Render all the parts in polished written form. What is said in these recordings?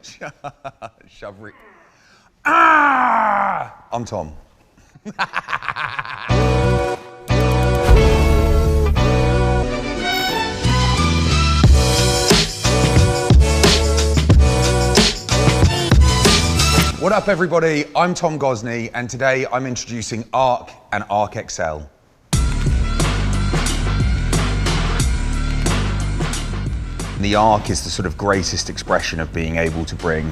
Shove. Ah! I'm Tom. What up, everybody? I'm Tom Gozney, and today I'm introducing Arc and Arc XL. The Arc is the sort of greatest expression of being able to bring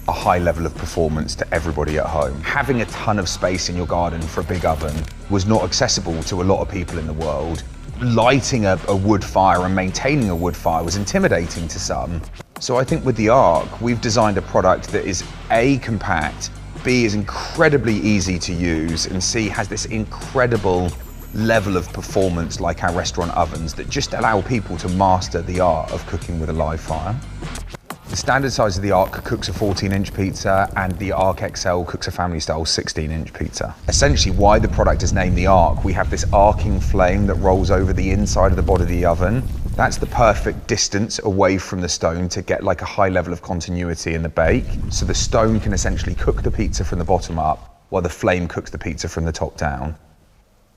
a high level of performance to everybody at home. Having a ton of space in your garden for a big oven was not accessible to a lot of people in the world. Lighting a wood fire and maintaining a wood fire was intimidating to some. So I think with the Arc, we've designed a product that is A, compact, B, is incredibly easy to use, and C, has this incredible level of performance like our restaurant ovens that just allow people to master the art of cooking with a live fire. The standard size of the Arc cooks a 14-inch pizza, and the Arc XL cooks a family-style 16-inch pizza. Essentially, why the product is named the Arc, we have this arcing flame that rolls over the inside of the body of the oven. That's the perfect distance away from the stone to get like a high level of continuity in the bake. So the stone can essentially cook the pizza from the bottom up, while the flame cooks the pizza from the top down.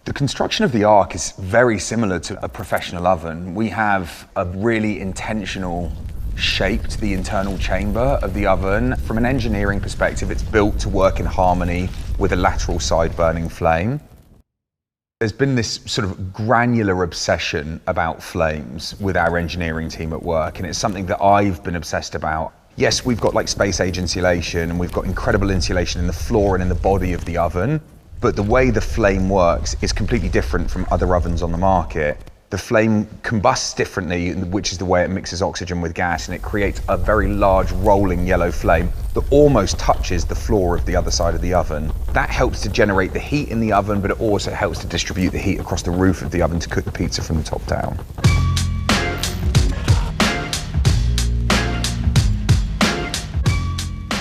The construction of the Arc is very similar to a professional oven. We have a really intentional shape to the internal chamber of the oven. From an engineering perspective, it's built to work in harmony with a lateral side burning flame. There's been this sort of granular obsession about flames with our engineering team at work, and it's something that I've been obsessed about. Yes, we've got like space age insulation, and we've got incredible insulation in the floor and in the body of the oven, but the way the flame works is completely different from other ovens on the market. The flame combusts differently, which is the way it mixes oxygen with gas, and it creates a very large rolling yellow flame that almost touches the floor of the other side of the oven. That helps to generate the heat in the oven, but it also helps to distribute the heat across the roof of the oven to cook the pizza from the top down.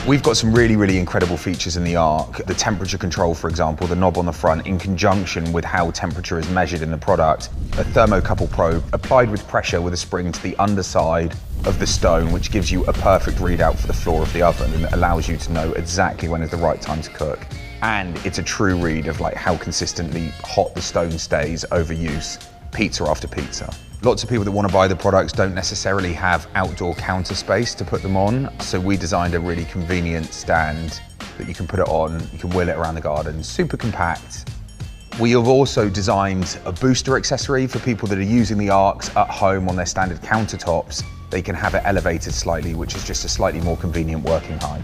We've got some really incredible features in the Arc. The temperature control, for example, the knob on the front, in conjunction with how temperature is measured in the product. A thermocouple probe applied with pressure with a spring to the underside of the stone, which gives you a perfect readout for the floor of the oven and allows you to know exactly when is the right time to cook. And it's a true read of like how consistently hot the stone stays over use, pizza after pizza. Lots of people that want to buy the products don't necessarily have outdoor counter space to put them on, so we designed a really convenient stand that you can put it on, you can wheel it around the garden, super compact. We have also designed a booster accessory for people that are using the Arcs at home on their standard countertops. They can have it elevated slightly, which is just a slightly more convenient working height.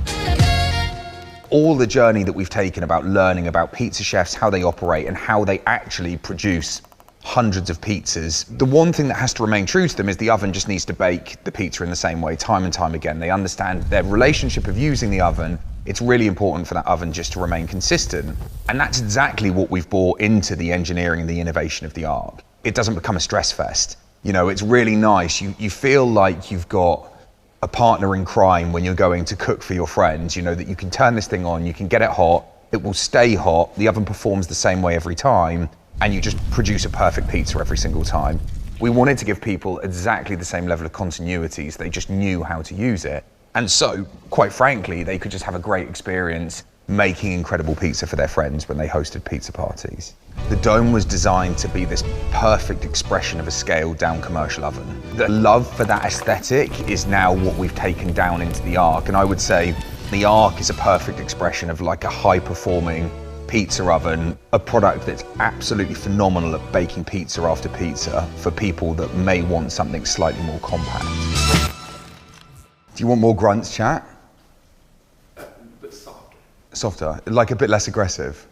All the journey that we've taken about learning about pizza chefs, how they operate and how they actually produce hundreds of pizzas. The one thing that has to remain true to them is the oven just needs to bake the pizza in the same way time and time again. They understand their relationship of using the oven. It's really important for that oven just to remain consistent. And that's exactly what we've brought into the engineering and the innovation of the Arc. It doesn't become a stress fest. You know, it's really nice. You feel like you've got a partner in crime when you're going to cook for your friends. You know that you can turn this thing on, you can get it hot, it will stay hot, the oven performs the same way every time, and you just produce a perfect pizza every single time. We wanted to give people exactly the same level of continuity so they just knew how to use it. And so, quite frankly, they could just have a great experience making incredible pizza for their friends when they hosted pizza parties. The dome was designed to be this perfect expression of a scaled down commercial oven. The love for that aesthetic is now what we've taken down into the Arc, and I would say the Arc is a perfect expression of like a high performing pizza oven, a product that's absolutely phenomenal at baking pizza after pizza for people that may want something slightly more compact. Do you want more grunts, chat? A bit softer. Softer, like a bit less aggressive.